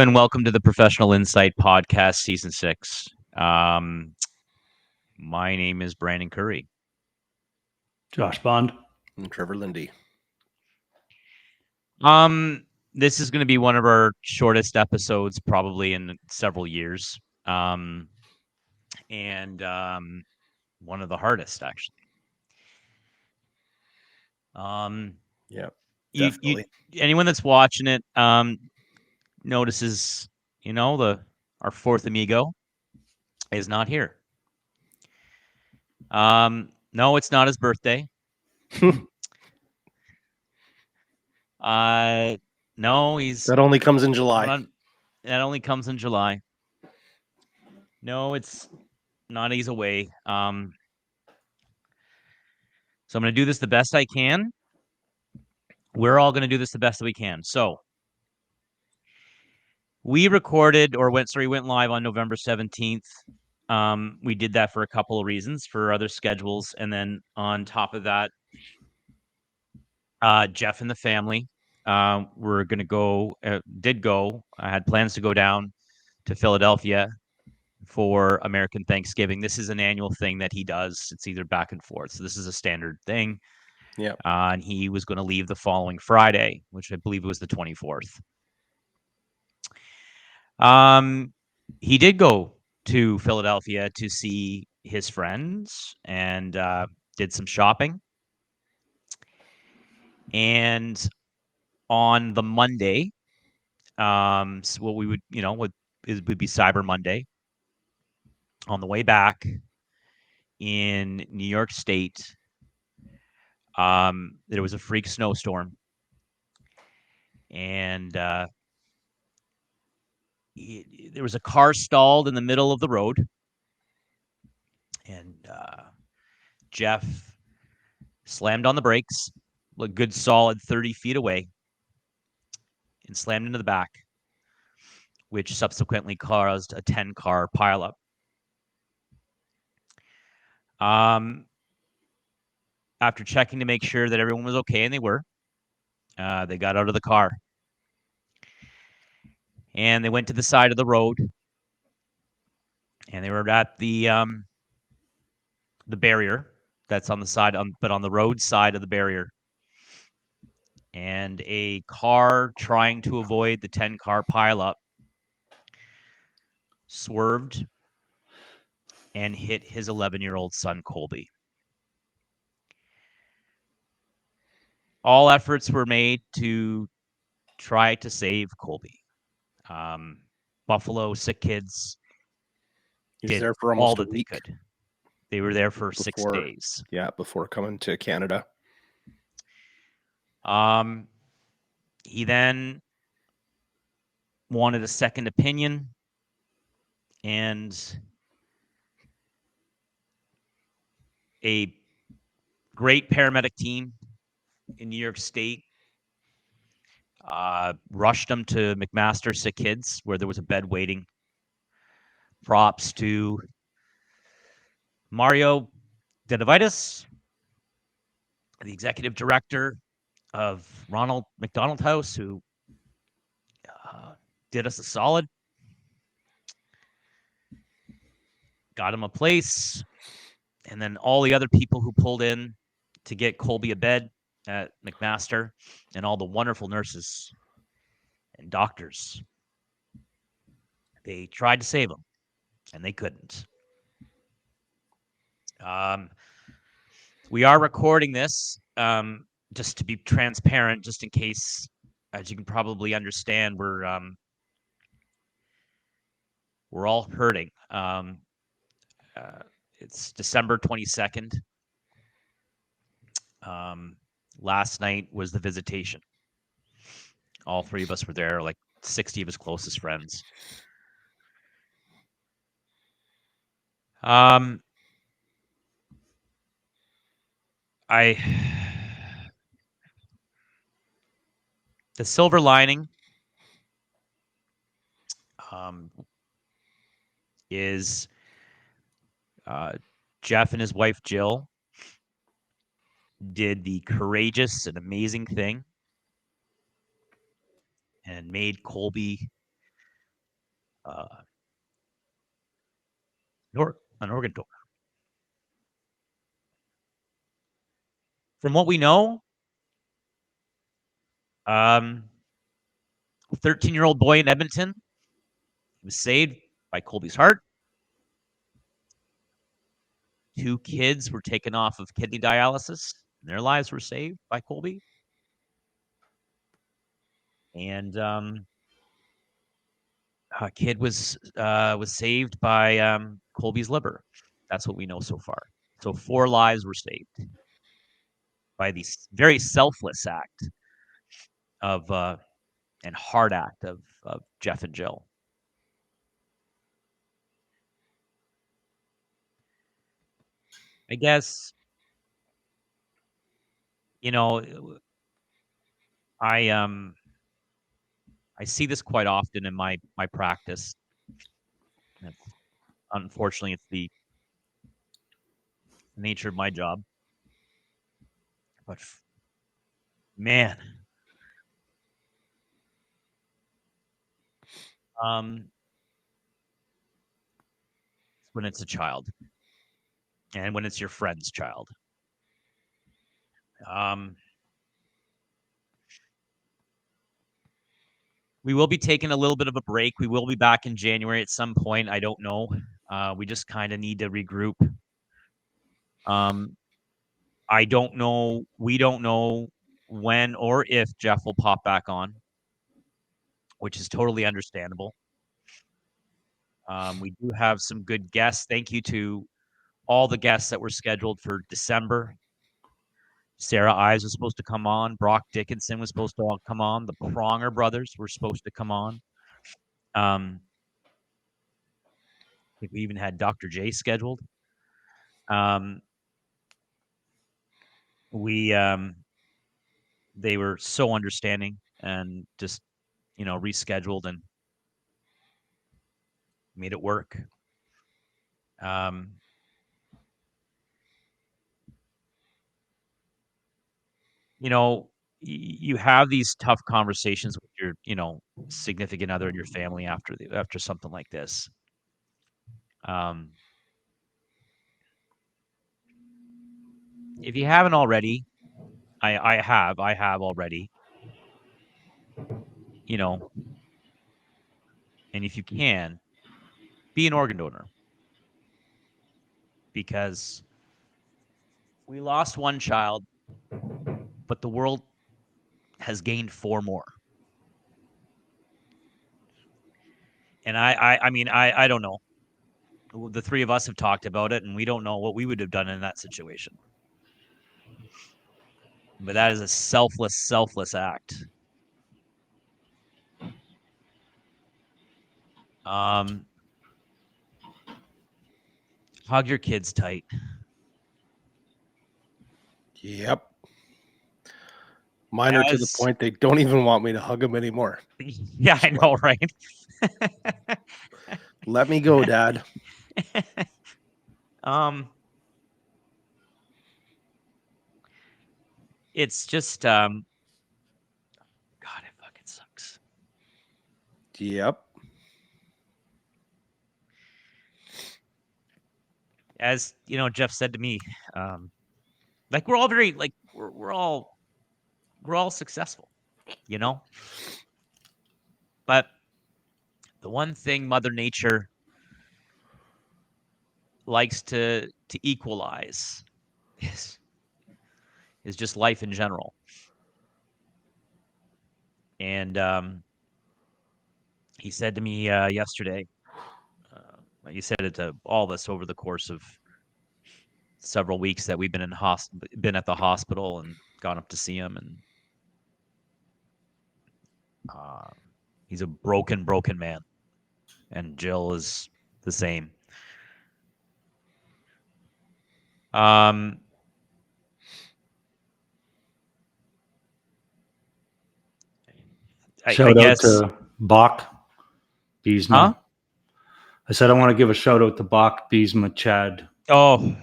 and welcome to the Professional Insight Podcast, Season 6. My name is Brandon Curry. Josh Bond. And Trevor Lindy. This is going to be one of our shortest episodes, probably in several years, and one of the hardest, actually. Yeah, definitely. Anyone that's watching it notices, our fourth amigo is not here. No, it's not his birthday. No, that only comes in July. That only comes in July. No, it's not. He's away. So I'm going to do this the best I can. We're all going to do this the best that we can. So we went live on November 17th. We did that for a couple of reasons, for other schedules, and then on top of that, Jeff and the family were going to go. I had plans to go down to Philadelphia for American Thanksgiving. This is an annual thing that he does. It's either back and forth. So this is a standard thing. Yeah. And he was going to leave the following Friday, which I believe was the 24th. He did go to Philadelphia to see his friends and did some shopping. And on the Monday, so what we would, would be Cyber Monday. On the way back in New York State, there was a freak snowstorm, and there was a car stalled in the middle of the road, and Jeff slammed on the brakes, a good solid 30 feet away, and slammed into the back, which subsequently caused a 10-car pileup. After checking to make sure that everyone was okay, and they were, they got out of the car. And they went to the side of the road, and they were at the barrier that's on the side, but on the road side of the barrier. And a car trying to avoid the 10-car pileup swerved and hit his 11-year-old son, Colby. All efforts were made to try to save Colby. Buffalo Sick Kids did there for all that they could. They were there for 6 days. Yeah, before coming to Canada. He then wanted a second opinion, and a great paramedic team in New York State rushed him to McMaster Sick Kids, where there was a bed waiting. Props to Mario Denovitis, the executive director of Ronald McDonald House, who did us a solid. Got him a place. And then all the other people who pulled in to get Colby a bed at McMaster, and all the wonderful nurses and doctors. They tried to save him, and they couldn't. We are recording this just to be transparent, just in case, as you can probably understand, we're all hurting. It's December 22nd. Last night was the visitation. All three of us were there, like 60 of his closest friends. The silver lining is Jeff and his wife Jill did the courageous and amazing thing and made Colby an organ donor. From what we know, 13-year-old boy in Edmonton was saved by Colby's heart. 2 kids were taken off of kidney dialysis, and their lives were saved by Colby. And a kid was saved by Colby's liver. That's what we know so far. So 4 lives were saved by the very selfless act of and hard act of Jeff and Jill. I guess, I see this quite often in my practice. Unfortunately, it's the nature of my job. But man, when it's a child, and when it's your friend's child. We will be taking a little bit of a break. We will be back in January at some point. I don't know. We just kind of need to regroup. I don't know. We don't know when or if Jeff will pop back on, which is totally understandable. We do have some good guests. Thank you to all the guests that were scheduled for December. Sarah Ives was supposed to come on. Brock Dickinson was supposed to come on. The Pronger brothers were supposed to come on. I think we even had Dr. J scheduled. They were so understanding and just, rescheduled and made it work. You have these tough conversations with your, significant other and your family after something like this. If you haven't already, I have already, and if you can, be an organ donor, because we lost 1 child, but the world has gained 4 more. And I don't know. The 3 of us have talked about it, and we don't know what we would have done in that situation. But that is a selfless act. Hug your kids tight. Yep. Mine are to the point they don't even want me to hug them anymore. Yeah, I know, right? Let me go, Dad. It's just God, it fucking sucks. Yep. As Jeff said to me, like, we're all very, like, we're all successful, but the one thing Mother Nature likes to equalize is just life in general. And he said to me yesterday, he said it to all of us over the course of several weeks that we've been been at the hospital and gone up to see him, and he's a broken man, and Jill is the same. Shout out to Bach, Biesma. Huh? I said I want to give a shout out to Bach, Biesma, Chad,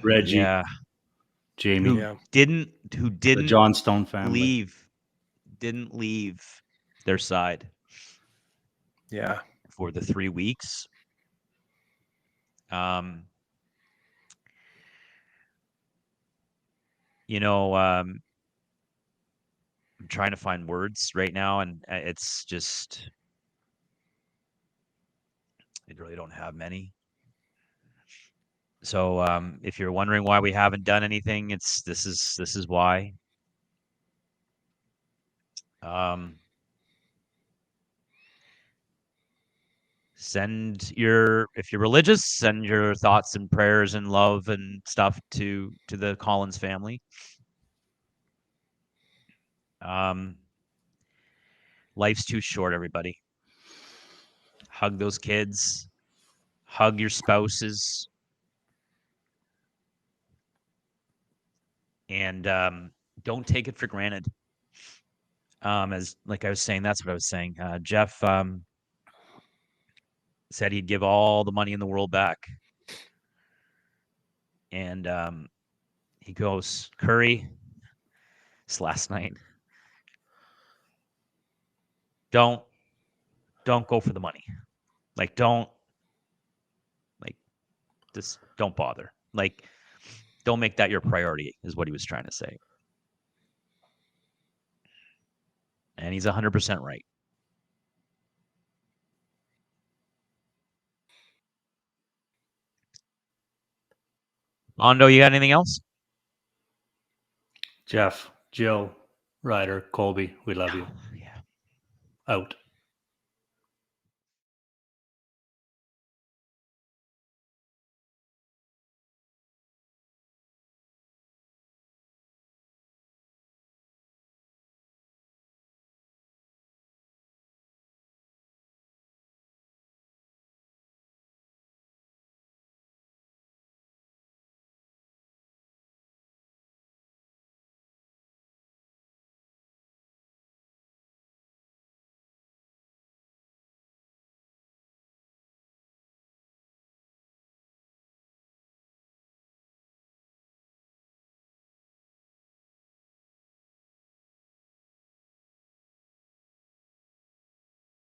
Reggie, yeah, Jamie, who didn't the Johnstone family didn't leave their side. Yeah, for the 3 weeks. You know, I'm trying to find words right now, and it's just, I really don't have many. So if you're wondering why we haven't done anything, this is why. If you're religious, send your thoughts and prayers and love and stuff to the Collins family. Life's too short, everybody. Hug those kids. Hug your spouses. And don't take it for granted. As like I was saying, that's what I was saying. Jeff said he'd give all the money in the world back. And he goes, Curry, this last night, don't go for the money. Like, just don't bother. Like, don't make that your priority, is what he was trying to say. And he's 100% right. Ondo, you got anything else? Jeff, Jill, Ryder, Colby, we love you. Yeah. Out.